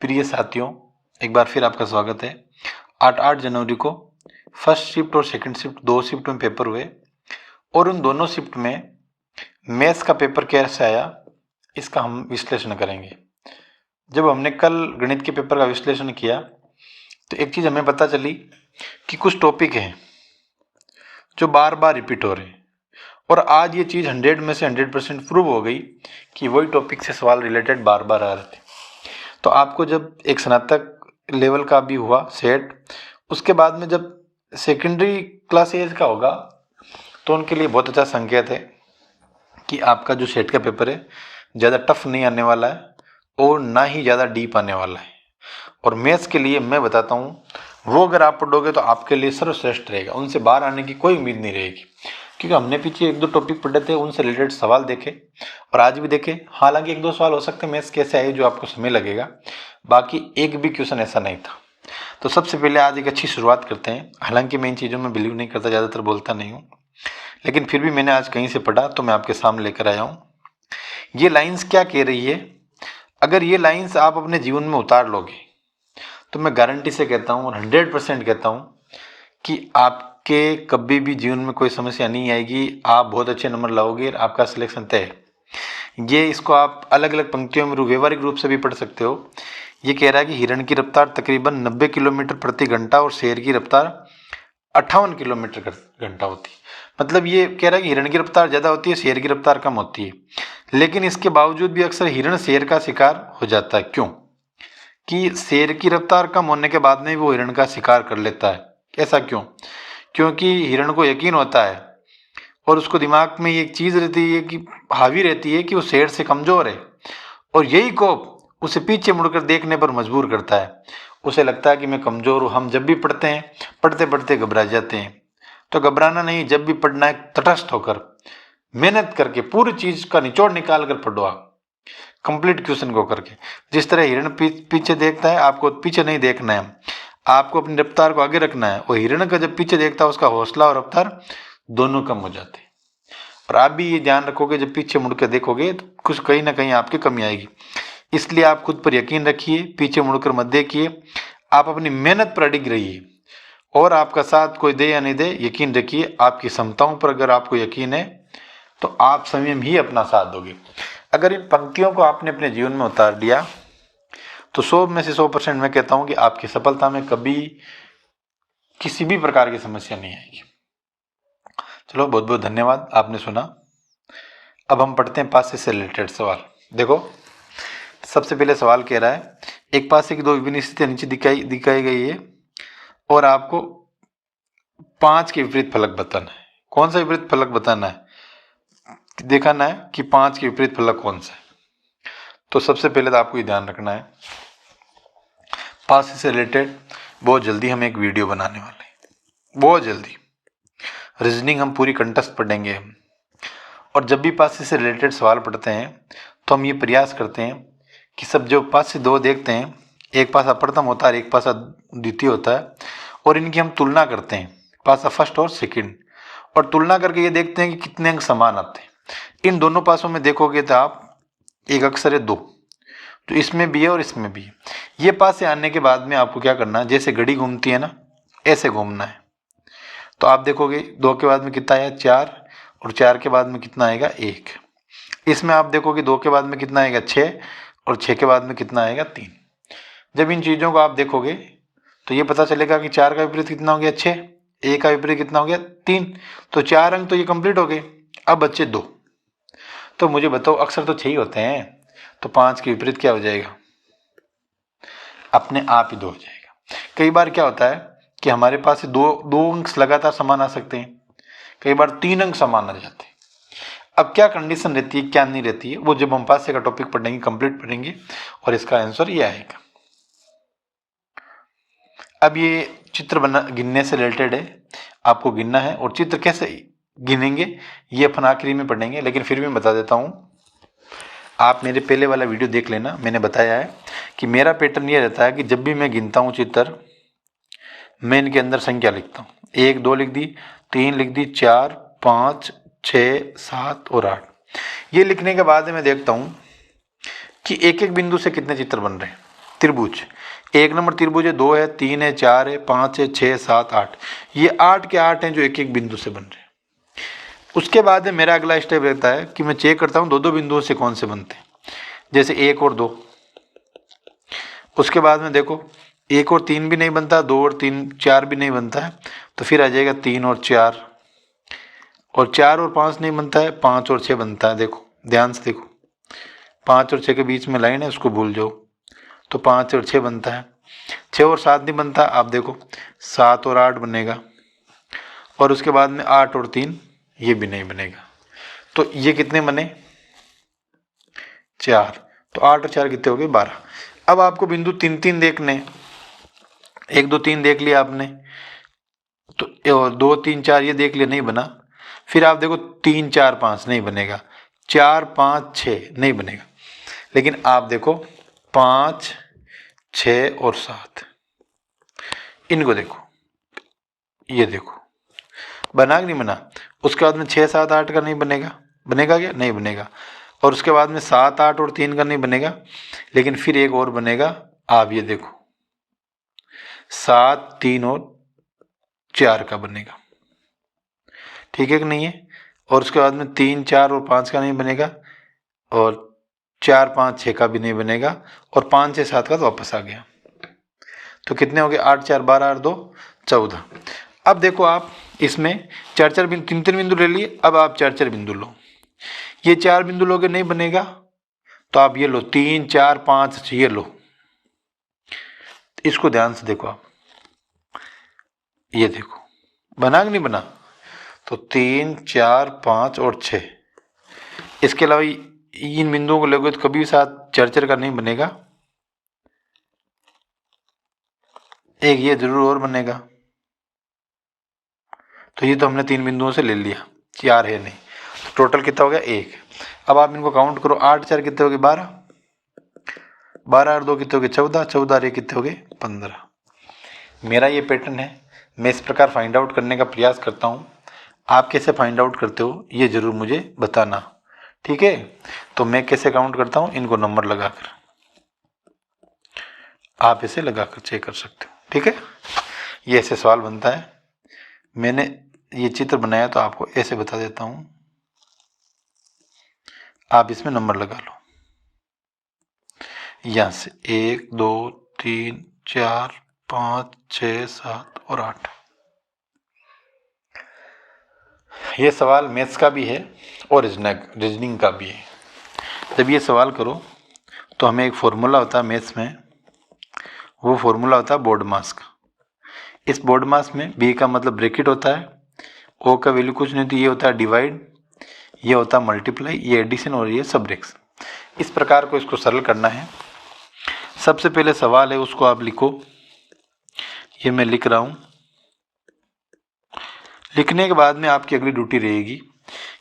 प्रिय साथियों, एक बार फिर आपका स्वागत है। 8 जनवरी को फर्स्ट शिफ्ट और सेकंड शिफ्ट 2 शिफ्ट में पेपर हुए और उन दोनों शिफ्ट में मैथ्स का पेपर कैसे आया इसका हम विश्लेषण करेंगे। जब हमने कल गणित के पेपर का विश्लेषण किया तो एक चीज़ हमें पता चली कि कुछ टॉपिक हैं जो बार बार रिपीट हो रहे हैं और आज ये चीज़ 100 में से 100% प्रूव हो गई कि वही टॉपिक से सवाल रिलेटेड बार बार आ रहे थे। तो आपको जब एक स्नातक लेवल का भी हुआ सेट, उसके बाद में जब सेकेंडरी क्लास एज का होगा तो उनके लिए बहुत अच्छा संकेत है कि आपका जो सेट का पेपर है ज़्यादा टफ नहीं आने वाला है और ना ही ज़्यादा डीप आने वाला है। और मैथ्स के लिए मैं बताता हूँ, वो अगर आप पढ़ोगे तो आपके लिए सर्वश्रेष्ठ रहेगा, उनसे बाहर आने की कोई उम्मीद नहीं रहेगी। क्योंकि हमने पीछे 1-2 टॉपिक पढ़े थे, उनसे रिलेटेड सवाल देखे और आज भी देखे। हालांकि 1-2 सवाल हो सकते हैं मैथ्स कैसे आए जो आपको समय लगेगा, बाकी एक भी क्वेश्चन ऐसा नहीं था। तो सबसे पहले आज एक अच्छी शुरुआत करते हैं। हालांकि मैं इन चीज़ों में बिलीव नहीं करता, ज़्यादातर बोलता नहीं हूँ, लेकिन फिर भी मैंने आज कहीं से पढ़ा तो मैं आपके सामने लेकर आया हूँ। ये लाइन्स क्या कह रही है, अगर ये लाइन्स आप अपने जीवन में उतार लोगे तो मैं गारंटी से कहता हूँ और 100% कहता हूँ कि आपके कभी भी जीवन में कोई समस्या नहीं आएगी। आप बहुत अच्छे नंबर लाओगे और आपका सिलेक्शन तय है। ये इसको आप अलग अलग पंक्तियों में व्यवहारिक रूप से भी पढ़ सकते हो। ये कह रहा है कि हिरण की रफ्तार तकरीबन 90 किलोमीटर प्रति घंटा और शेर की रफ्तार 58 किलोमीटर घंटा होती है। मतलब ये कह रहा है कि हिरण की रफ्तार ज़्यादा होती है, शेर की रफ्तार कम होती है। लेकिन इसके बावजूद भी अक्सर हिरण शेर का शिकार हो जाता है। क्यों? कि शेर की रफ्तार कम होने के बाद में वो हिरण का शिकार कर लेता है। ऐसा क्यों? क्योंकि हिरण को यकीन होता है और उसको दिमाग में एक चीज़ रहती है कि हावी रहती है कि वो शेर से कमज़ोर है, और यही कोप उसे पीछे मुड़कर देखने पर मजबूर करता है। उसे लगता है कि मैं कमज़ोर हूँ। हम जब भी पढ़ते हैं, पढ़ते पढ़ते घबरा जाते हैं। तो घबराना नहीं, जब भी पढ़ना है तटस्थ होकर मेहनत करके पूरी चीज़ का निचोड़ निकाल कर पढ़ो आप, कंप्लीट क्वेश्चन को करके। जिस तरह हिरण पीछे देखता है, आपको पीछे नहीं देखना है, आपको अपनी रफ्तार को आगे रखना है। और हिरण का जब पीछे देखता है उसका हौसला और रफ्तार दोनों कम हो जाते हैं। और आप भी ये ध्यान रखोगे, जब पीछे मुड़ कर देखोगे तो कुछ कहीं ना कहीं आपकी कमी आएगी। इसलिए आप खुद पर यकीन रखिए, पीछे मुड़कर मत देखिए, आप अपनी मेहनत पर अडिग रहिए। और आपका साथ कोई दे या नहीं दे, यकीन रखिए आपकी क्षमताओं पर अगर आपको यकीन है तो आप स्वयं ही अपना साथ दोगे। अगर इन पंक्तियों को आपने अपने जीवन में उतार दिया तो 100 में से 100% मैं कहता हूं कि आपकी सफलता में कभी किसी भी प्रकार की समस्या नहीं आएगी। चलो, बहुत बहुत धन्यवाद, आपने सुना। अब हम पढ़ते हैं पासे से रिलेटेड सवाल। देखो, सबसे पहले सवाल कह रहा है, एक पासे की 2 विभिन्न स्थितियां नीचे दिखाई गई है और आपको 5 के विपरीत फलक बताना है। कौन सा विपरीत फलक बताना है? दिखाना है कि 5 के विपरीत फलक कौन सा है। तो सबसे पहले तो आपको ये ध्यान रखना है, पासे से रिलेटेड बहुत जल्दी हम एक वीडियो बनाने वाले हैं, बहुत जल्दी। रीजनिंग हम पूरी कंठस्थ पढ़ेंगे हम। और जब भी पासे से रिलेटेड सवाल पढ़ते हैं तो हम ये प्रयास करते हैं कि सब जो पासे 2 देखते हैं, एक पासा प्रथम होता है, एक पासा द्वितीय होता है, और इनकी हम तुलना करते हैं, पासा फर्स्ट और सेकंड, और तुलना करके ये देखते हैं कि कितने अंक समान आते हैं। इन दोनों पासों में देखोगे तो आप एक अक्षर है 2, तो इसमें भी है और इसमें भी है। ये पासे आने के बाद में आपको क्या करना है, जैसे घड़ी घूमती है ना, ऐसे घूमना है। तो आप देखोगे 2 के बाद में कितना आया, 4, और 4 के बाद में कितना आएगा, 1। इसमें आप देखोगे 2 के बाद में कितना आएगा, 6, और 6 के बाद में कितना आएगा, 3। जब इन चीज़ों को आप देखोगे तो ये पता चलेगा कि 4 का विपरीत कितना हो गया, 6, 1 का विपरीत कितना हो गया, 3। तो 4 अंक तो ये कंप्लीट हो गए। अब बच्चे 2। तो मुझे बताओ, अक्सर तो 6 ही होते हैं, तो 5 के विपरीत क्या हो जाएगा, अपने आप ही 2 हो जाएगा। कई बार क्या होता है कि हमारे पास दो अंक लगातार समान आ सकते हैं, कई बार 3 अंक समान आ जाते हैं। अब क्या कंडीशन रहती है, क्या नहीं रहती है, वो जब हम पासे का टॉपिक पढ़ेंगे, कंप्लीट पढ़ेंगे, और इसका आंसर ये आएगा। अब ये चित्र गिनने से रिलेटेड है, आपको गिनना है, और चित्र कैसे गिनेंगे ये अपन आखिरी में पढ़ेंगे, लेकिन फिर भी मैं बता देता हूँ। आप मेरे पहले वाला वीडियो देख लेना, मैंने बताया है कि मेरा पैटर्न ये रहता है कि जब भी मैं गिनता हूँ चित्र, मैं इनके अंदर संख्या लिखता हूँ। 1, 2 लिख दी, 3 लिख दी, 4, 5, 6, 7 और 8। ये लिखने के बाद मैं देखता हूँ कि एक एक बिंदु से कितने चित्र बन रहे हैं। त्रिभुज, 1 नंबर त्रिभुज है, 2 है, 3 है, 4 है, 5 है, 6, 7, 8, ये 8 के 8 हैं जो एक एक बिंदु से बन रहे हैं। उसके बाद में मेरा अगला स्टेप रहता है कि मैं चेक करता हूँ दो दो बिंदुओं से कौन से बनते हैं, जैसे 1 और 2। उसके बाद में देखो 1 और 3 भी नहीं बनता, 2 और 3 4 भी नहीं बनता है, तो फिर आ जाएगा 3 और 4, और 4 और 5 नहीं बनता है, 5 और 6 बनता है। देखो ध्यान से देखो, 5 और 6 के बीच में लाइन है, उसको भूल जाओ, तो 5 और 6 बनता है। 6 और 7 नहीं बनता, आप देखो 7 और 8 बनेगा, और उसके बाद में 8 और 3 ये भी नहीं बनेगा। तो ये कितने बने? 4। तो 8 और 4 कितने हो गए? 12। अब आपको बिंदु 3 3 देखने, 1 2 3 देख लिया आपने, तो 2 3 4 ये देख लिया, नहीं बना। फिर आप देखो 3 4 5 नहीं बनेगा, 4 5 6 नहीं बनेगा। लेकिन आप देखो 5 6 और 7, इनको देखो, ये देखो बना कि नहीं बना। उसके बाद में 6 7 8 का नहीं बनेगा, बनेगा क्या? नहीं बनेगा। और उसके बाद में 7 8 और 3 का नहीं बनेगा। लेकिन फिर एक और बनेगा, आप ये देखो 7 3 और 4 का बनेगा, ठीक है कि नहीं है। और उसके बाद में 3 4 और 5 का नहीं बनेगा, और 4 5 6 का भी नहीं बनेगा, और 5 6 7 का तो वापस आ गया। तो कितने हो गए? 8 4 12 और 2 14। अब देखो आप इसमें 4 4 बिंदु, 3 3 बिंदु ले लिए, अब आप 4 4 बिंदु लो। ये 4 बिंदु लोगे नहीं बनेगा, तो आप ये लो 3 4 5 ये लो। इसको ध्यान से देखो आप, ये देखो बना कि नहीं बना। तो 3 4 5 और 6, इसके अलावा इन बिंदुओं को लोगे तो कभी साथ 4 4 का नहीं बनेगा। एक ये जरूर और बनेगा। तो ये तो हमने 3 बिंदुओं से ले लिया, 4 है नहीं, तो टोटल कितना हो गया? 1। अब आप इनको काउंट करो, 8 4 कितने हो गए? 12, 12 और 2 कितने हो गए? 14, 14 और 1 कितने हो गए? 15। मेरा ये पैटर्न है, मैं इस प्रकार फाइंड आउट करने का प्रयास करता हूँ। आप कैसे फाइंड आउट करते हो ये ज़रूर मुझे बताना, ठीक है। तो मैं कैसे काउंट करता हूँ, इनको नंबर लगाकर आप इसे लगाकर चेक कर सकते हो, ठीक है। ये ऐसे सवाल बनता है, मैंने ये चित्र बनाया तो आपको ऐसे बता देता हूँ, आप इसमें नंबर लगा लो। यहाँ से 1 2 3 4 5 6 7 और 8। ये सवाल मैथ्स का भी है और रीजनिंग का भी है। जब ये सवाल करो तो हमें एक फॉर्मूला होता है मैथ्स में, वो फॉर्मूला होता है बोर्ड मास का। इस बोर्ड मास में बी का मतलब ब्रैकेट होता है, ओ का वैल्यू कुछ नहीं होती, ये होता है डिवाइड, ये होता है मल्टीप्लाई, ये एडिशन और ये सबट्रैक्शन। इस प्रकार को इसको सरल करना है। सबसे पहले सवाल है उसको आप लिखो, ये मैं लिख रहा हूँ। लिखने के बाद में आपकी अगली ड्यूटी रहेगी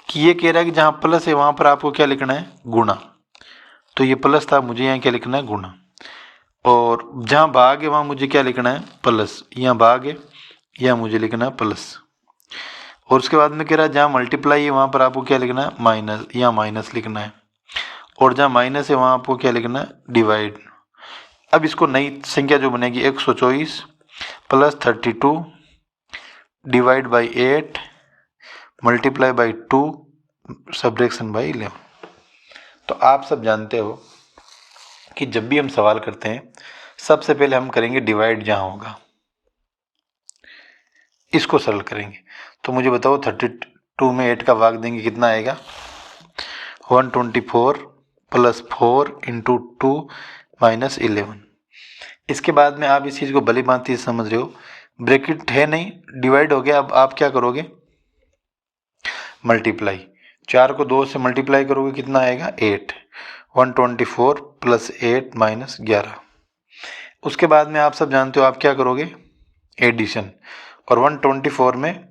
कि ये कह रहा है कि जहाँ प्लस है वहाँ पर आपको क्या लिखना है? गुणा। तो ये प्लस था, मुझे यहाँ क्या लिखना है? गुणा। और जहाँ भाग है वहाँ मुझे क्या लिखना है? प्लस। यहाँ भाग है, यहाँ मुझे लिखना है प्लस। और उसके बाद में कह रहा है जहाँ मल्टीप्लाई है वहाँ पर आपको क्या लिखना है? माइनस। यहाँ माइनस लिखना है। और जहाँ माइनस है वहाँ आपको क्या लिखना है? डिवाइड। अब इसको नई संख्या जो बनेगी 124 plus 32 divide by 8 multiply by 2 subtraction by 11। तो आप सब जानते हो कि जब भी हम सवाल करते हैं सबसे पहले हम करेंगे डिवाइड, जहाँ होगा इसको सरल करेंगे। तो मुझे बताओ 32 में 8 का भाग देंगे, कितना आएगा? 124 प्लस 4 इंटू 2 माइनस 11। इसके बाद में आप इस चीज़ को भली भांति समझ रहे हो, ब्रैकेट है नहीं, डिवाइड हो गया। अब आप क्या करोगे? मल्टीप्लाई। 4 को 2 से मल्टीप्लाई करोगे, कितना आएगा? 8। 124 प्लस 8 माइनस 11। उसके बाद में आप सब जानते हो आप क्या करोगे? एडिशन। और 124 में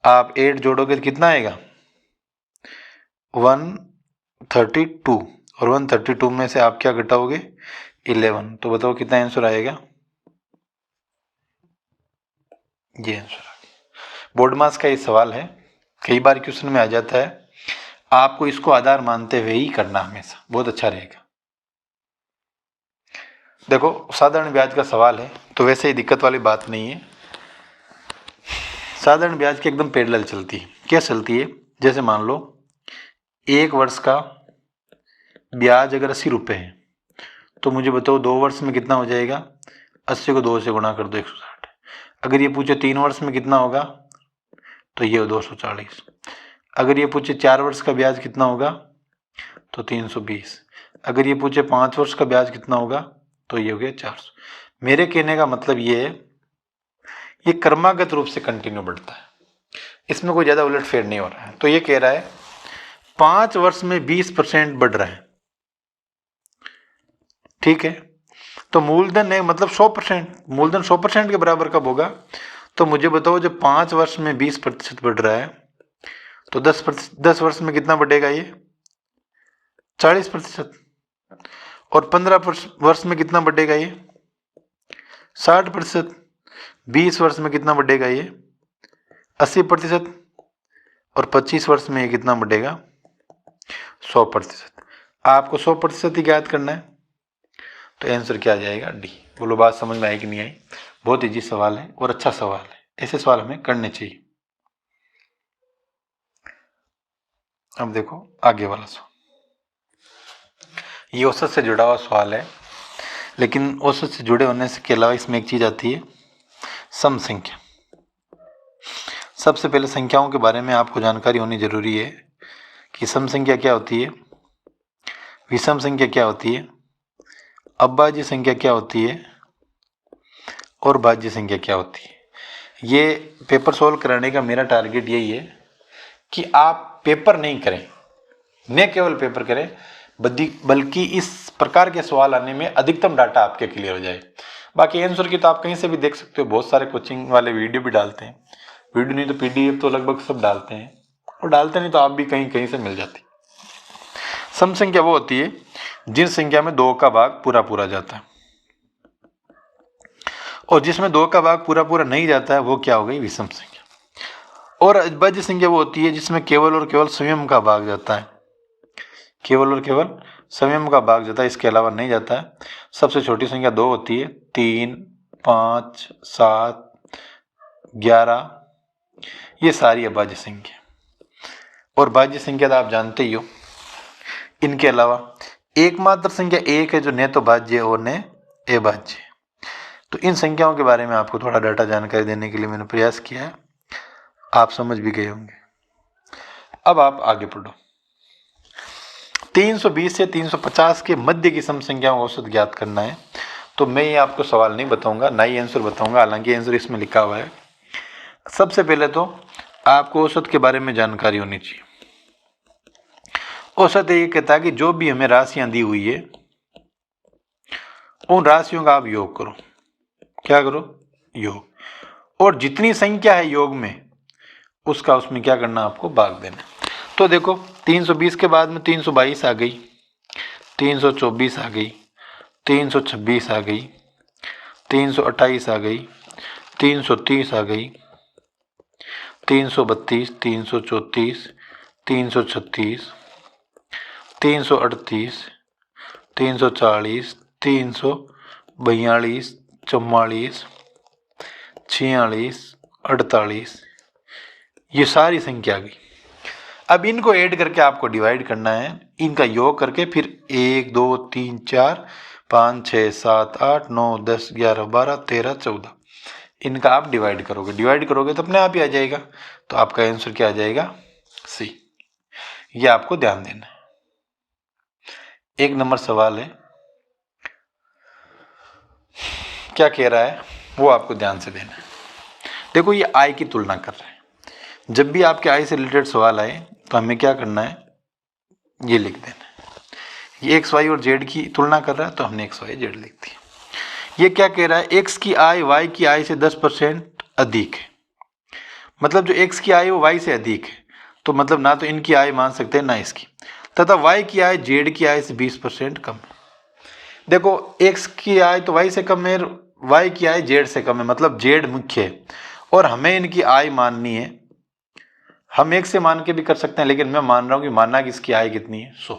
आप 8 जोड़ोगे तो कितना आएगा? 132। और 132 में से आप क्या घटाओगे? 11। तो बताओ कितना आंसर आएगा? ये आंसर आ गया। बोर्ड मास का ये सवाल है, कई बार क्वेश्चन में आ जाता है। आपको इसको आधार मानते हुए ही करना हमेशा, बहुत अच्छा रहेगा। देखो साधारण ब्याज का सवाल है तो वैसे ही दिक्कत वाली बात नहीं है। साधारण ब्याज की एकदम पैरेलल चलती है। क्या चलती है? जैसे मान लो 1 वर्ष का ब्याज अगर 80 रुपये है तो मुझे बताओ 2 वर्ष में कितना हो जाएगा? 80 को 2 से गुणा कर दो 160। अगर ये पूछे 3 वर्ष में कितना होगा तो ये 240। अगर ये पूछे 4 वर्ष का ब्याज कितना होगा तो 320। अगर ये पूछे 5 वर्ष का ब्याज कितना होगा तो ये हो गया 400। मेरे कहने का मतलब ये है, ये क्रमागत रूप से कंटिन्यू बढ़ता है, इसमें कोई ज़्यादा उलटफेर नहीं हो रहा है। तो ये कह रहा है 5 वर्ष में 20% बढ़ रहा है, ठीक है। तो मूलधन है मतलब 100%, मूलधन 100% के बराबर कब होगा? तो मुझे बताओ जब 5 वर्ष में 20% बढ़ रहा है तो 10 वर्ष में कितना बढ़ेगा? ये 40%। और 15 वर्ष में कितना बढ़ेगा? ये 60%। 20 वर्ष में कितना बढ़ेगा? ये 80%। और 25 वर्ष में ये कितना बढ़ेगा? 100%। आपको 100% ही ज्ञात करना है तो आंसर क्या आ जाएगा? डी। बोलो बात समझ में आई कि नहीं आई? बहुत इजी सवाल है और अच्छा सवाल है, ऐसे सवाल हमें करने चाहिए। अब देखो आगे वाला सवाल, ये औसत से जुड़ा हुआ सवाल है, लेकिन औसत से जुड़े होने से के अलावा इसमें एक चीज आती है, सम संख्या। सबसे पहले संख्याओं के बारे में आपको जानकारी होनी जरूरी है कि सम संख्या क्या होती है, विषम संख्या क्या होती है, अभाज्य संख्या क्या होती है और भाज्य संख्या क्या होती है। ये पेपर सोल्व कराने का मेरा टारगेट यही है कि आप पेपर नहीं करें, न केवल पेपर करें बल्कि इस प्रकार के सवाल आने में अधिकतम डाटा आपके क्लियर हो जाए। बाकी आंसर की तो आप कहीं से भी देख सकते हो, बहुत सारे कोचिंग वाले वीडियो भी डालते हैं, वीडियो नहीं तो पीडीएफ तो लगभग सब डालते हैं, और डालते नहीं तो आप भी कहीं कहीं से मिल जाती। सम संख्या वो होती है जिन संख्या में 2 का भाग पूरा पूरा जाता है, और जिसमें 2 का भाग पूरा पूरा नहीं जाता है वो क्या हो गई? विषम संख्या। और अभाज्य संख्या वो होती है जिसमें केवल और केवल संयम का भाग जाता है, केवल और केवल संयम का भाग जाता है, इसके अलावा नहीं जाता है। सबसे छोटी संख्या 2 होती है, 3, 5, 7, 11, ये सारी अभाज्य संख्या। और भाज्य संख्या तो आप जानते ही हो। इनके अलावा एकमात्र संख्या 1 है जो न तो भाज्य और न अभाज्य। तो इन संख्याओं के बारे में आपको थोड़ा डाटा जानकारी देने के लिए मैंने प्रयास किया है, आप समझ भी गए होंगे। अब आप आगे पढ़ो। 320 से 350 के मध्य की सम संख्याओं का औसत ज्ञात करना है। तो मैं ये आपको सवाल नहीं बताऊंगा, ना ही आंसर बताऊंगा, हालांकि आंसर इसमें लिखा हुआ है। सबसे पहले तो आपको औसत के बारे में जानकारी होनी चाहिए। औसत ये कहता है कि जो भी हमें राशियां दी हुई है उन राशियों का आप योग करो। क्या करो? योग। और जितनी संख्या है योग में उसका उसमें क्या करना? आपको भाग देना। तो देखो 320 के बाद में 322 आ गई, 324 आ गई, 326 आ गई, 328 आ गई, 330 आ गई, 332, 334, 336, 338, 340, 342, 44, 46, 48, ये सारी संख्या आ गई। अब इनको ऐड करके आपको डिवाइड करना है, इनका योग करके फिर 1, 2, 3, 4, 5, 6, 7, 8, 9, 10, 11, 12, 13, 14, इनका आप डिवाइड करोगे तो अपने आप ही आ जाएगा। तो आपका आंसर क्या आ जाएगा? सी। ये आपको ध्यान देना है। 1 नंबर सवाल है, क्या कह रहा है वो आपको ध्यान से देना है। देखो ये आय की तुलना कर रहे हैं। जब भी आपके आय से रिलेटेड सवाल आए तो हमें क्या करना है? ये लिख देना है। ये एक्स वाई और जेड की तुलना कर रहा है तो हमने एक्स वाई जेड लिख दिया। ये क्या कह रहा है? एक्स की आय वाई की आय से 10% अधिक है, मतलब जो एक्स की आय वो वाई से अधिक है, तो मतलब ना तो इनकी आय मान सकते हैं ना इसकी, तथा वाई की आय जेड की आय से 20% कम है। देखो एक्स की आय तो वाई से कम है, वाई की आय जेड से कम है, मतलब जेड मुख्य है और हमें इनकी आय माननी है। हम एक से मान के भी कर सकते हैं, लेकिन मैं मान रहा हूं कि मानना कि इसकी आय कितनी है 100,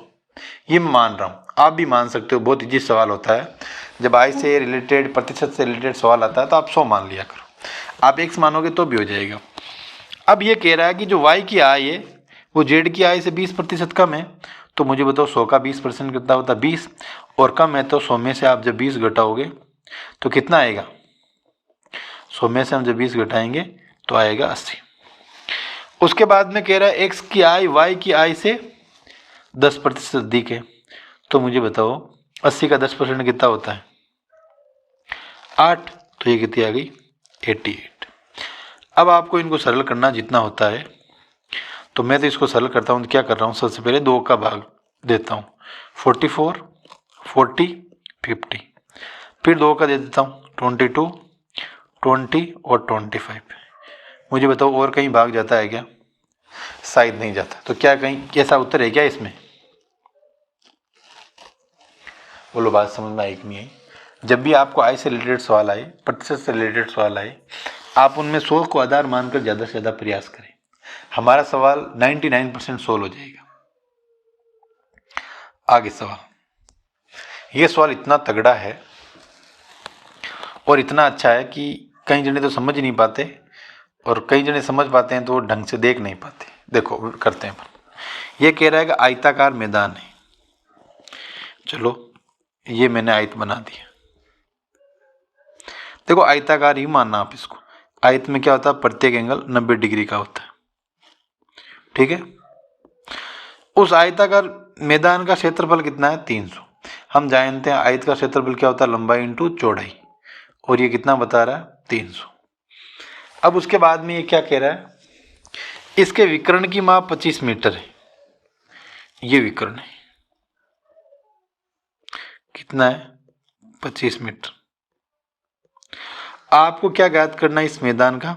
ये मैं मान रहा हूं, आप भी मान सकते हो। बहुत इजी सवाल होता है, जब आय से रिलेटेड, प्रतिशत से रिलेटेड सवाल आता है तो आप 100 मान लिया करो। आप x मानोगे तो भी हो जाएगा। अब ये कह रहा है कि जो y की आय है वो z की आय से 20% कम है, तो मुझे बताओ 100 का 20% कितना होता है 20, और कम है तो 100 में से आप जब 20 घटाओगे तो कितना आएगा, 100 में से हम जब 20 घटाएंगे तो आएगा 80। उसके बाद में कह रहा है x की आय y की आय से 10% अधिक है, तो मुझे बताओ 80 का 10% कितना होता है 8, तो ये कितनी आ गई 88। अब आपको इनको सरल करना जितना होता है, तो मैं तो इसको सरल करता हूँ। क्या कर रहा हूँ, सबसे पहले 2 का भाग देता हूँ, 44, 40, 50, फिर 2 का दे देता हूँ 22, 20 और 25। मुझे बताओ और कहीं भाग जाता है क्या, शायद नहीं जाता। तो क्या कहीं कैसा उत्तर है क्या इसमें, बोलो बात समझ में आई कि नहीं आई। जब भी आपको आय से रिलेटेड सवाल आए, प्रतिशत से रिलेटेड सवाल आए, आप उनमें 100 को आधार मानकर ज़्यादा से ज़्यादा प्रयास करें। हमारा सवाल 99% सोल्व हो जाएगा। आगे सवाल, ये सवाल इतना तगड़ा है और इतना अच्छा है कि कई जने तो समझ ही नहीं पाते, और कई जने समझ पाते हैं तो ढंग से देख नहीं पाते। देखो करते हैं। ये कह रहा है कि आयताकार मैदान है, चलो ये मैंने आयत बना दिया। देखो आयताकार ही मानना आप इसको, आयत में क्या होता है प्रत्येक एंगल 90 डिग्री का होता है, ठीक है। उस आयताकार मैदान का क्षेत्रफल कितना है 300। हम जानते हैं आयत का क्षेत्रफल क्या होता है लंबाई इंटू चौड़ाई, और ये कितना बता रहा है 300। अब उसके बाद में ये क्या कह रहा है, इसके विकर्ण की माप 25 मीटर है। ये विकर्ण है कितना है 25 मीटर। आपको क्या ज्ञात करना है, इस मैदान का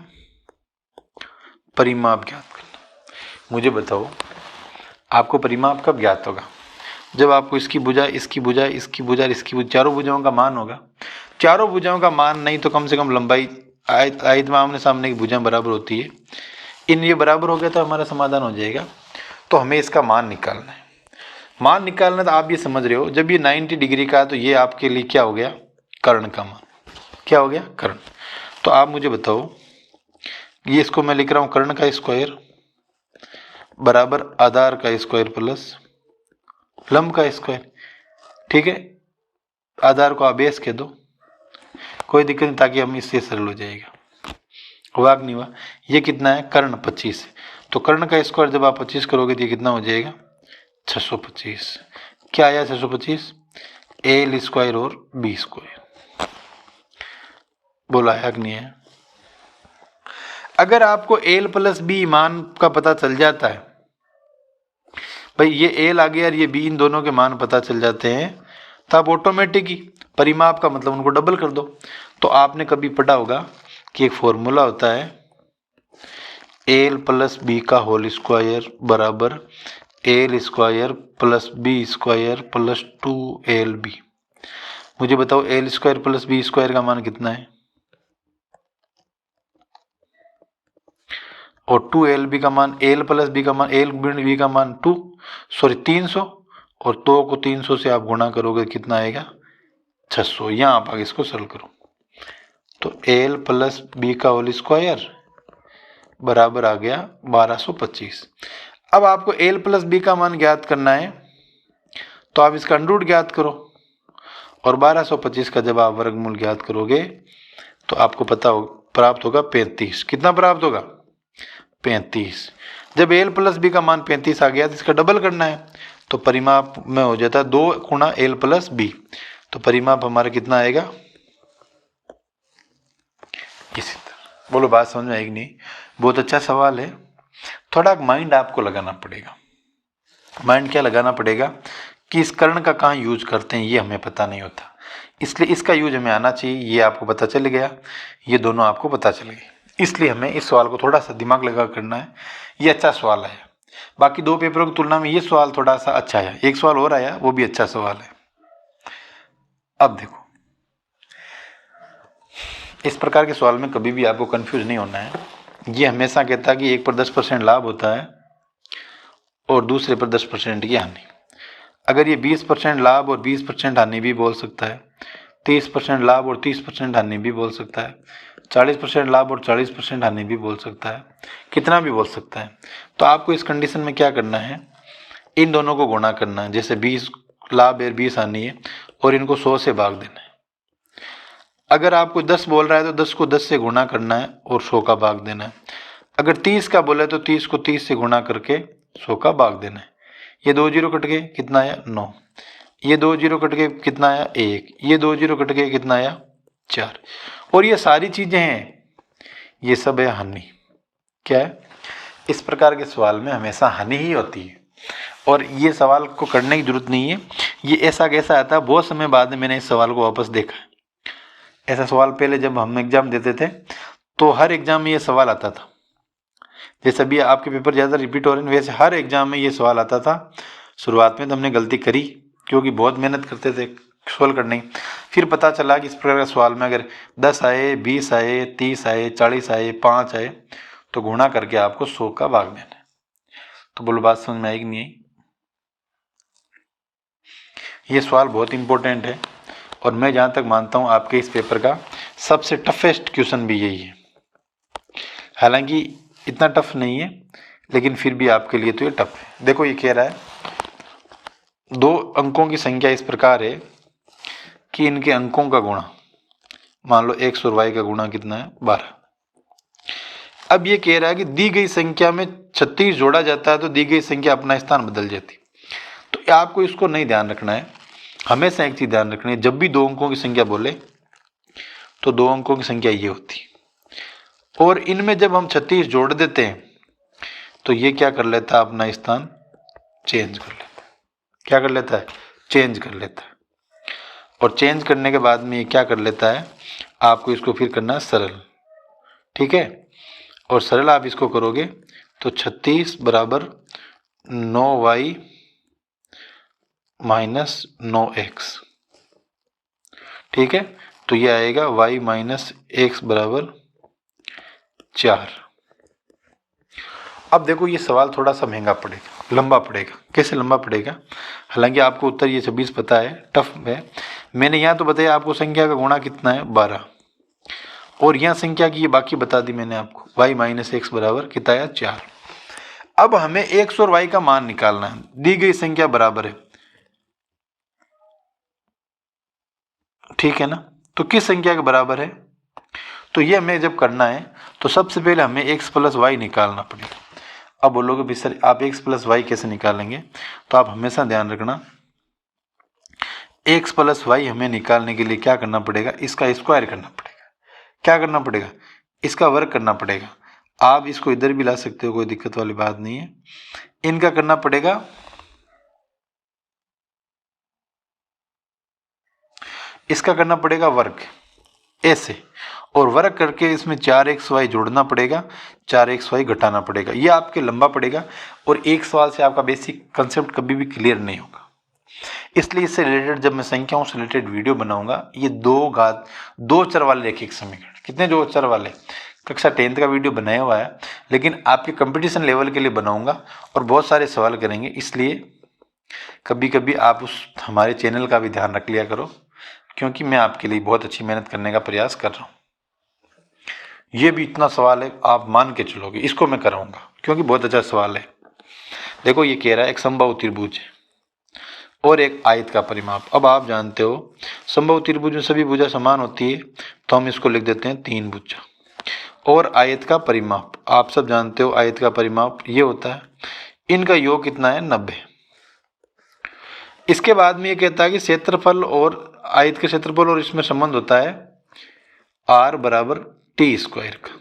परिमाप ज्ञात करना। मुझे बताओ आपको परिमाप कब ज्ञात होगा, जब आपको इसकी भुजा, इसकी भुजा, इसकी भुजा, इसकी भुजा, चारों भुजाओं का मान होगा। चारों भुजाओं का मान नहीं तो कम से कम लंबाई, आयत में आमने सामने की भुजा बराबर होती है, इन ये बराबर हो गया तो हमारा समाधान हो जाएगा। तो हमें इसका मान निकालना है। मान निकालना तो आप ये समझ रहे हो, जब ये 90 डिग्री का है तो ये आपके लिए क्या हो गया कर्ण का मान, क्या हो गया कर्ण। तो आप मुझे बताओ, ये इसको मैं लिख रहा हूँ कर्ण का स्क्वायर बराबर आधार का स्क्वायर प्लस लंब का स्क्वायर, ठीक है। आधार को आप बेस कह दो, कोई दिक्कत नहीं, ताकि हम इससे सरल हो जाएगा। हुआ कि नहीं हुआ, ये कितना है कर्ण 25 है, तो कर्ण का स्क्वायर जब आप 25 करोगे तो ये कितना हो जाएगा 625। क्या आया 625, एल स्क्वायर और बी स्क्वायर। बोला आया कि नहीं है। अगर आपको एल प्लस बी मान का पता चल जाता है, भाई ये एल आ गया और ये बी, इन दोनों के मान पता चल जाते हैं, तो आप ऑटोमेटिक ही परिमाप का मतलब उनको डबल कर दो। तो आपने कभी पढ़ा होगा कि एक फॉर्मूला होता है एल प्लस बी का होल स्क्वायर बराबर L square plus B square plus 2LB। मुझे बताओ L square plus B square का मान कितना है, और 2LB का मान, एल प्लस बी का मान, एल गुण बी का मान 300, और 2 को 300 से आप गुणा करोगे कितना आएगा 600। यहाँ आप आगे इसको सरल करो, तो एल प्लस बी का होल स्क्वायर बराबर आ गया 1225। अब आपको एल प्लस बी का मान ज्ञात करना है, तो आप इसका अंडर रूट ज्ञात करो, और 1225 का जब आप वर्गमूल ज्ञात करोगे तो आपको पता हो प्राप्त होगा 35। कितना प्राप्त होगा 35। जब एल प्लस बी का मान 35 आ गया तो इसका डबल करना है, तो परिमाप में हो जाता है 2 गुणा एल प्लस बी, तो परिमाप हमारा कितना आएगा इसी तरह। बोलो बात समझ में आएगी नहीं। बहुत अच्छा सवाल है, थोड़ा माइंड आपको लगाना पड़ेगा। माइंड क्या लगाना पड़ेगा कि इस कर्ण का कहाँ यूज करते हैं ये हमें पता नहीं होता, इसलिए इसका यूज हमें आना चाहिए। ये आपको पता चल गया, ये दोनों आपको पता चल गए, इसलिए हमें इस सवाल को थोड़ा सा दिमाग लगा करना है। ये अच्छा सवाल है, बाकी 2 पेपरों की तुलना में ये सवाल थोड़ा सा अच्छा है। एक सवाल और आया, वो भी अच्छा सवाल है। अब देखो, इस प्रकार के सवाल में कभी भी आपको कंफ्यूज नहीं होना है। ये हमेशा कहता है कि एक पर 10% लाभ होता है और दूसरे पर 10% की हानि। अगर ये 20% लाभ और 20% हानि भी बोल सकता है, 30% लाभ और 30% हानि भी बोल सकता है, 40% लाभ और 40% हानि भी बोल सकता है, कितना भी बोल सकता है। तो आपको इस कंडीशन में क्या करना है, इन दोनों को गुणा करना है। जैसे 20 लाभ है 20 हानि है और इनको 100 से भाग देना है। अगर आपको 10 बोल रहा है तो 10 को 10 से गुणा करना है और 100 का भाग देना है। अगर 30 का बोले तो 30 को 30 से गुणा करके 100 का भाग देना है। ये 2 जीरो कट गए, कितना आया 9। ये 2 जीरो कट गए, कितना आया 1। ये 2 जीरो कट गए, कितना आया 4। और ये सारी चीजें हैं, ये सब है हानि। क्या है, इस प्रकार के सवाल में हमेशा हानि ही होती है और ये सवाल को करने की जरूरत नहीं है। ये ऐसा कैसा आता है, बहुत समय बाद में मैंने इस सवाल को वापस देखा है। ऐसा सवाल पहले जब हम एग्जाम देते थे तो हर एग्जाम में ये सवाल आता था। जैसे अभी आपके पेपर ज़्यादा रिपीट हो रहे हैं, वैसे हर एग्जाम में ये सवाल आता था। शुरुआत में तो हमने गलती करी क्योंकि बहुत मेहनत करते थे सॉल्व करने की। फिर पता चला कि इस प्रकार का सवाल में अगर 10 आए, 20 आए, 30 आए, 40 आए, 5 आए तो गुणा करके आपको 100 का भाग देना है। तो बोलो बात समझ में आई कि नहीं आई? ये सवाल बहुत इंपॉर्टेंट है और मैं जहाँ तक मानता हूँ आपके इस पेपर का सबसे टफेस्ट क्वेश्चन भी यही है। हालांकि इतना टफ नहीं है लेकिन फिर भी आपके लिए तो ये टफ है। देखो ये कह रहा है 2 अंकों की संख्या इस प्रकार है कि इनके अंकों का गुणा, मान लो x और y का गुणा कितना है 12। अब ये कह रहा है कि दी गई संख्या में 36 जोड़ा जाता है तो दी गई संख्या अपना स्थान बदल जाती। तो आपको इसको नहीं ध्यान रखना है, हमेशा एक चीज ध्यान रखनी है, जब भी 2 अंकों की संख्या बोले तो 2 अंकों की संख्या ये होती है और इनमें जब हम 36 जोड़ देते हैं तो ये क्या कर लेता है, अपना स्थान चेंज कर लेता है। क्या कर लेता है, चेंज कर लेता है। और चेंज करने के बाद में ये क्या कर लेता है, आपको इसको फिर करना है सरल। ठीक है, और सरल आप इसको करोगे तो 36 बराबर 9y माइनस 9x। ठीक है, तो ये आएगा y माइनस x बराबर 4। अब देखो ये सवाल थोड़ा सा महंगा पड़ेगा, लंबा पड़ेगा। कैसे लंबा पड़ेगा, हालांकि आपको उत्तर ये 26 पता है, टफ है। मैंने यहाँ तो बताया आपको संख्या का गुणा कितना है 12 और यहाँ संख्या की ये बाकी बता दी मैंने आपको, y माइनस एक्स बराबर कितना है 4। अब हमें x और y का मान निकालना है, दी गई संख्या बराबर है। ठीक है ना, तो किस संख्या के बराबर है, तो ये हमें जब करना है तो सबसे पहले हमें x प्लस वाई निकालना पड़ेगा। अब बोलोगे भी सर आप x प्लस वाई कैसे निकालेंगे, तो आप हमेशा ध्यान रखना x प्लस वाई हमें निकालने के लिए क्या करना पड़ेगा, इसका स्क्वायर करना पड़ेगा। क्या करना पड़ेगा, इसका वर्ग करना पड़ेगा। आप इसको इधर भी ला सकते हो, कोई दिक्कत वाली बात नहीं है। इनका करना पड़ेगा, इसका करना पड़ेगा वर्ग ऐसे, और वर्ग करके इसमें 4xy जोड़ना पड़ेगा, 4xy घटाना पड़ेगा। ये आपके लंबा पड़ेगा और एक सवाल से आपका बेसिक कंसेप्ट कभी भी क्लियर नहीं होगा। इसलिए इससे रिलेटेड जब मैं संख्याओं से रिलेटेड वीडियो बनाऊंगा, ये 2 चर वाले रैखिक समीकरण, कितने 2 चर वाले, कक्षा 10th का वीडियो बनाया हुआ है, लेकिन आपके कंपटीशन लेवल के लिए बनाऊंगा और बहुत सारे सवाल करेंगे। इसलिए कभी कभी आप उस हमारे चैनल का भी ध्यान रख लिया करो, क्योंकि मैं आपके लिए बहुत अच्छी मेहनत करने का प्रयास कर रहा हूँ। ये भी इतना सवाल है आप मान के चलोगे, इसको मैं कराऊंगा क्योंकि बहुत अच्छा सवाल है। देखो ये कह रहा है एक समबाहु त्रिभुज और एक आयत का परिमाप। अब आप जानते हो समबाहु त्रिभुज में सभी भुजा समान होती है, तो हम इसको लिख देते हैं 3 भुजा। और आयत का परिमाप आप सब जानते हो, आयत का परिमाप ये होता है, इनका योग कितना है 90। इसके बाद में ये कहता है कि क्षेत्रफल और आयत के क्षेत्रफल और इसमें संबंध होता है r बराबर टी स्क्वायर का,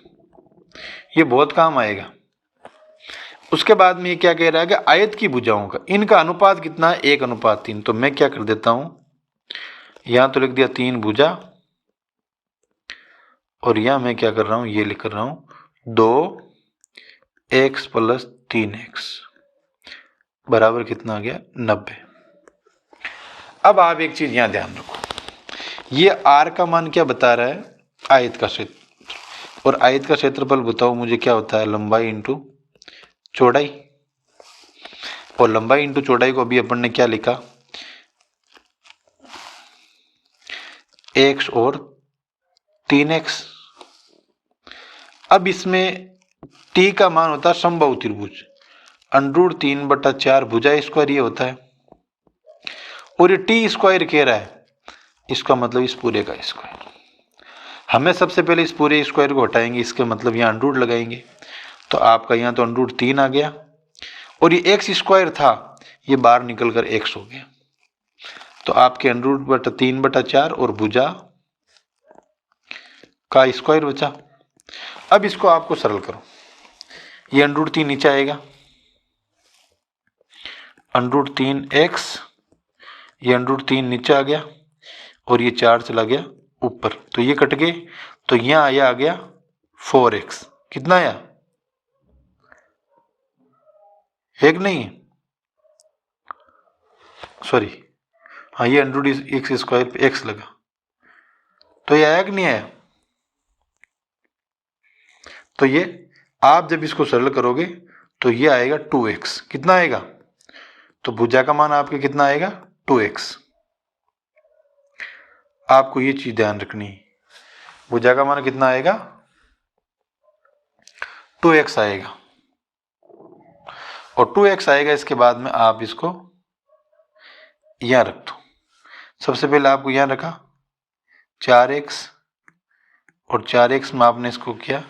ये बहुत काम आएगा। उसके बाद में ये क्या कह रहा है कि आयत की भुजाओं का इनका अनुपात कितना है 1:3। तो मैं क्या कर देता हूं, यहां तो लिख दिया 3 भुजा और यहां मैं क्या कर रहा हूं, ये लिख कर रहा हूं 2x प्लस 3x बराबर कितना आ गया 90। अब आप एक चीज यहां ध्यान रखो, ये r का मान क्या बता रहा है, आयत का क्षेत्र, और आयत का क्षेत्रफल बताओ मुझे क्या होता है, लंबाई इंटू चौड़ाई। और लंबाई इंटू चौड़ाई को अभी अपन ने क्या लिखा, x और 3x। अब इसमें t का मान होता है समबाहु त्रिभुज, √3/4 भुजा स्क्वायर ये होता है, और ये टी स्क्वायर कह रहा है, इसका मतलब इस पूरे का स्क्वायर। हमें सबसे पहले इस पूरे स्क्वायर को हटाएंगे, इसके मतलब यहाँ √ लगाएंगे, तो आपका यहाँ तो √3 आ गया, और ये एक्स स्क्वायर था ये बाहर निकल कर x हो गया, तो आपके √3/4 और भुजा का स्क्वायर बचा। अब इसको आपको सरल करो, ये √3 नीचे आएगा, √3x, ये √3 नीचे आ गया, और ये 4 चला गया ऊपर, तो ये कट गए, तो यहाँ आया आ गया 4x। कितना आया? एक नहीं, सॉरी, हाँ, ये √x² पे x लगा, तो ये आया कि नहीं आया? तो ये आप जब इसको सरल करोगे तो ये आएगा 2x। कितना आएगा? तो भुजा का मान आपके कितना आएगा? 2x। आपको ये चीज ध्यान रखनी है, भुजा का मान कितना आएगा? 2x आएगा, और 2x आएगा। इसके बाद में आप इसको यहाँ रख दो। सबसे पहले आपको यहाँ रखा 4x, और 4x में आपने इसको किया,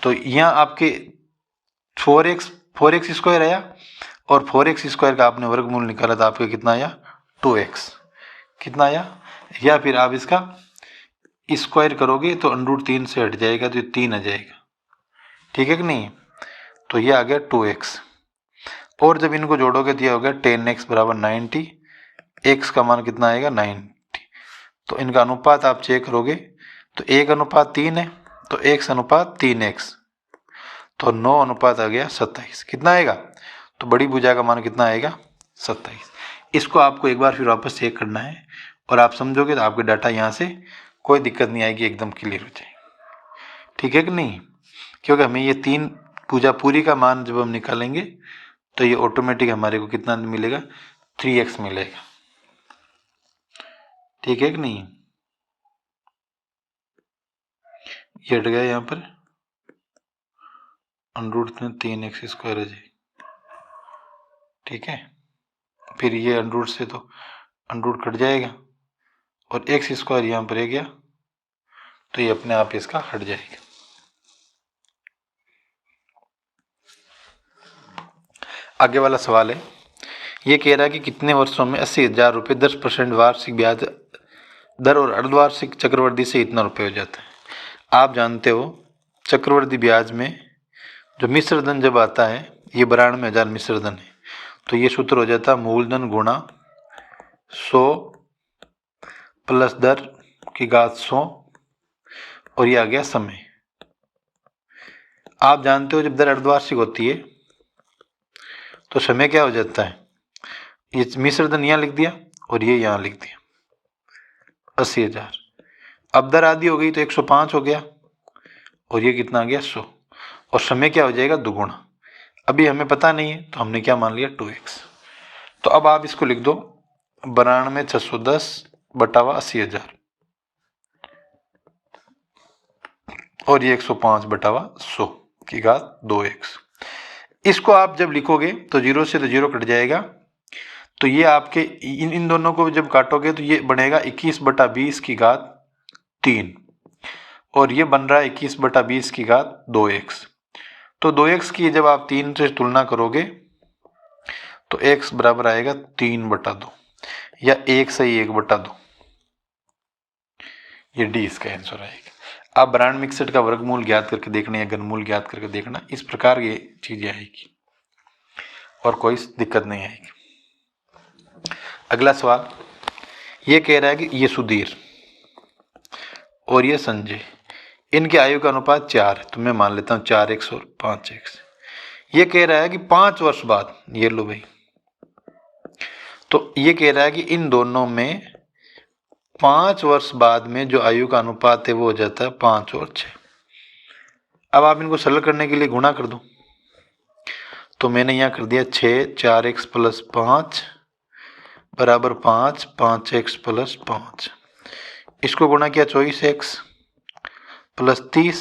तो यहाँ आपके 4x² आया, और 4x² का आपने वर्गमूल निकाला तो आपके कितना आया? 2x। कितना आया? या फिर आप इसका स्क्वायर करोगे तो √3 से हट जाएगा, तो 3 आ जाएगा, ठीक है कि नहीं? तो ये आ गया 2x, और जब इनको जोड़ोगे तो ये हो गया 10x = 90, x का मान कितना आएगा? 90। तो इनका अनुपात आप चेक करोगे तो 1:3 है, तो x:3x, तो 9 आ गया 27। कितना आएगा? तो बड़ी भुजा का मान कितना आएगा? 27। इसको आपको एक बार फिर वापस चेक करना है, और आप समझोगे तो आपके डाटा यहाँ से कोई दिक्कत नहीं आएगी, एकदम क्लियर हो जाएगी, ठीक है कि नहीं? क्योंकि हमें ये 3 भुजा पूरी का मान जब हम निकालेंगे तो ये ऑटोमेटिक हमारे को कितना मिलेगा? 3x मिलेगा, ठीक है कि नहीं? ये हट गया यहाँ पर, √3x² है जी, ठीक है। फिर ये √ से तो √ कट जाएगा, और x² यहाँ पर रह गया, तो ये अपने आप इसका हट जाएगा। आगे वाला सवाल है, ये कह रहा है कि कितने वर्षों में 80,000 रुपये 10% वार्षिक ब्याज दर और अर्धवार्षिक चक्रवृद्धि से इतना रुपये हो जाता है। आप जानते हो चक्रवृद्धि ब्याज में जो मिश्र धन जब आता है, ये 92,000 मिश्र धन है, तो ये सूत्र हो जाता है मूलधन गुणा 100 प्लस दर की घात 100, और ये आ गया समय। आप जानते हो जब दर अर्धवार्षिक होती है तो समय क्या हो जाता है? ये मिश्र धन यहाँ लिख दिया और ये यहाँ लिख दिया 80,000। अब दर आधी हो गई तो 105 हो गया, और ये कितना आ गया? 100, और समय क्या हो जाएगा? दुगुना। अभी हमें पता नहीं है तो हमने क्या मान लिया? 2x। तो अब आप इसको लिख दो 92,610 बटावा 80,000, और ये 105 बटावा 100 की घात 2x। इसको आप जब लिखोगे तो 0 से तो 0 कट जाएगा, तो ये आपके इन दोनों को जब काटोगे तो ये बनेगा 21/20 की घात 3, और ये बन रहा है 21/20 की घात 2x। तो 2x की जब आप 3 से तुलना करोगे तो x बराबर आएगा 3/2, या 1 से 1/2। ये डी इसका आंसर आएगा। आप ब्रांड मिक्सड का वर्गमूल ज्ञात करके देखना या घनमूल ज्ञात करके देखना, इस प्रकार ये चीजें आएगी और कोई दिक्कत नहीं आएगी। अगला सवाल ये कह रहा है कि ये सुधीर और ये संजय, इनके आयु का अनुपात 4 है, तो मैं मान लेता हूँ 4x और 5x। ये कह रहा है कि 5 वर्ष बाद, ये लो भाई, तो ये कह रहा है कि इन दोनों में 5 वर्ष बाद में जो आयु का अनुपात है वो हो जाता है 5 और 6। अब आप इनको सरल करने के लिए गुणा कर दो, तो मैंने यहाँ कर दिया 6, 4x + 5 बराबर 5, 5x + 5, इसको गुणा किया 24x प्लस 30,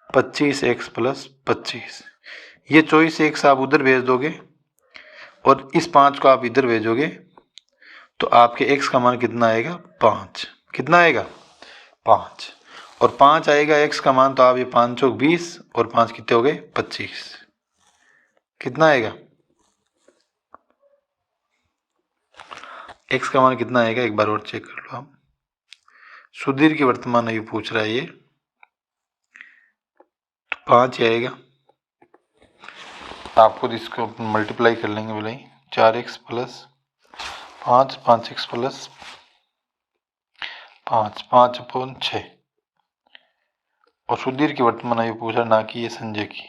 25x प्लस 25। ये 24x आप उधर भेज दोगे और इस 5 को आप इधर भेजोगे तो आपके x का मान कितना आएगा? 5। कितना आएगा? 5। और 5 आएगा x का मान, तो आप ये 5 चौक 20 और 5 कितने हो गए? 25। कितना आएगा? x का मान कितना आएगा एक बार और चेक कर लो आप। सुधीर की वर्तमान आयु पूछ रहा है ये, तो 5 आएगा। आप खुद इसको मल्टीप्लाई कर लेंगे बोले 4x प्लस 5, 5x प्लस 5, 5/6। और सुधीर की वर्तमान आयु पूछा, ना कि ये संजय की।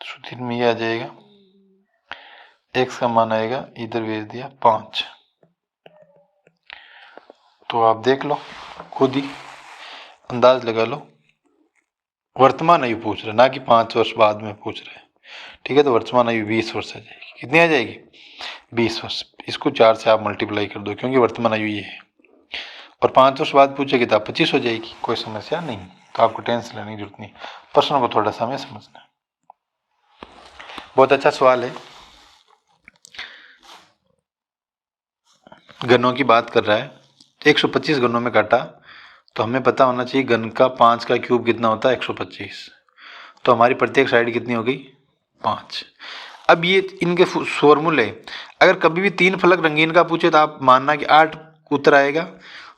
तो सुधीर में ये आ जाएगा, x का मान आएगा, इधर भेज दिया 5। तो आप देख लो, खुद ही अंदाज लगा लो। वर्तमान आयु पूछ रहा है, ना कि 5 वर्ष बाद में पूछ रहा है। ठीक है, तो वर्तमान आयु 20 वर्ष आ जाएगी। कितनी आ जाएगी? 20 वर्ष। इसको 4 से आप मल्टीप्लाई कर दो, क्योंकि वर्तमान आयु ये है। और 5 वर्ष बाद पूछेगी तो आप 25 हो जाएगी। कोई समस्या नहीं, तो आपको टेंशन लेने की जरूरत नहीं। प्रश्नों को थोड़ा सा हमें समझना है। बहुत अच्छा सवाल है। गणों की बात कर रहा है। 125 गणों में काटा, तो हमें पता होना चाहिए घन का 5 का क्यूब कितना होता है? 125। तो हमारी प्रत्येक साइड कितनी हो गई? 5। अब ये इनके फॉर्मूले, अगर कभी भी 3 फलक रंगीन का पूछे तो आप मानना कि 8 उत्तर आएगा।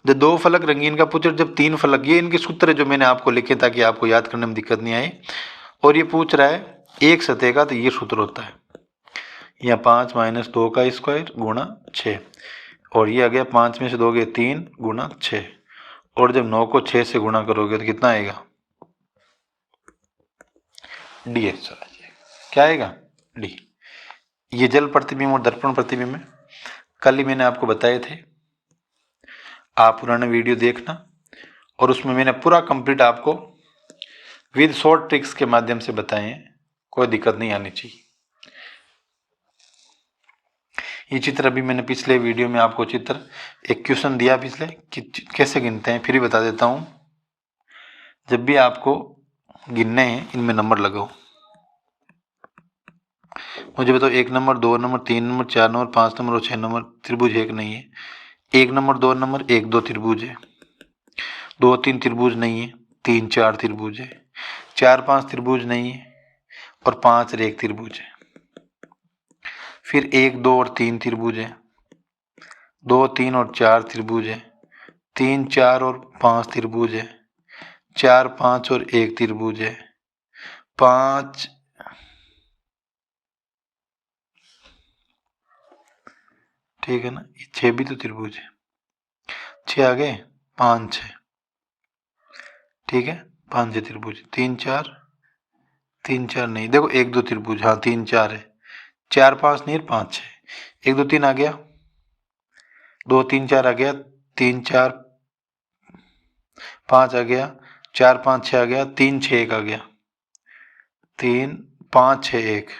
जब 2 फलक रंगीन का पूछे, जब 3 फलक, ये इनके सूत्र है जो मैंने आपको लिखे ताकि आपको याद करने में दिक्कत नहीं आए। और ये पूछ रहा है एक सतह का, तो ये सूत्र होता है यहाँ 5 - 2 का स्क्वायर गुणा 6। और ये आ गया 5 में से 2 गए 3 गुणा 6। और जब 9 को 6 से गुणा करोगे तो कितना आएगा? डी आंसर आ जाएगा। क्या आएगा? डी। ये जल प्रतिबिंब और दर्पण प्रतिबिंब है, कल ही मैंने आपको बताए थे। आप पुराना वीडियो देखना, और उसमें मैंने पूरा कंप्लीट आपको विद शॉर्ट ट्रिक्स के माध्यम से बताए हैं। कोई दिक्कत नहीं आनी चाहिए। ये चित्र अभी मैंने पिछले वीडियो में आपको चित्र एक क्वेश्चन दिया पिछले कि कैसे गिनते हैं, फिर ही बता देता हूं। जब भी आपको गिनने हैं, इनमें नंबर लगाओ। मुझे बताओ 1 number, 2 number, 3 number, 4 number, 5 number और 6 नंबर त्रिभुज एक नहीं है। 1 नंबर, 2 नंबर, 1 2 त्रिभुज है। 2 3 त्रिभुज नहीं है। 3 4 त्रिभुज है। 4 5 त्रिभुज नहीं है। और 5 और 1 त्रिभुज है। फिर 1 2 और 3 त्रिभुज है। 2 3 और 4 त्रिभुज है। 3 4 और 5 त्रिभुज है। 4 5 और 1 त्रिभुज है। 5 ठीक है ना, 6 भी तो त्रिभुज है। 6 आ गए, 5 6 ठीक है, 5 6 त्रिभुज। 3 4 नहीं, देखो 1 2 त्रिभुज, हाँ 3 4 है। 4 5 नहीं, 5 6। 1 2 3 आ गया, 2 3 4 आ गया, 3 4 5 आ गया, 4 5 6 आ गया, 3 6 1 आ गया, 3 5 6 1।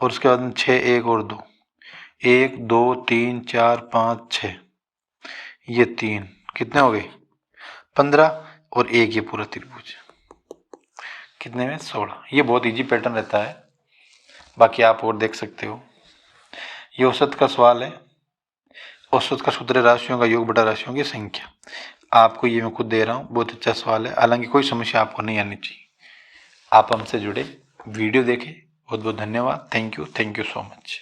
और उसके बाद में 6 1 और 2, 1 2 3 4 5 6, ये 3 कितने हो गए? 15। और 1 ये पूरा त्रिभुज, कितने में? 16। ये बहुत इजी पैटर्न रहता है, बाकी आप और देख सकते हो। ये औसत का सवाल है। औसत का सूत्र राशियों का योग बटा राशियों की संख्या। आपको ये मैं खुद दे रहा हूँ, बहुत अच्छा सवाल है। हालांकि कोई समस्या आपको नहीं आनी चाहिए। आप हमसे जुड़े, वीडियो देखें। बहुत बहुत धन्यवाद। Thank you so much.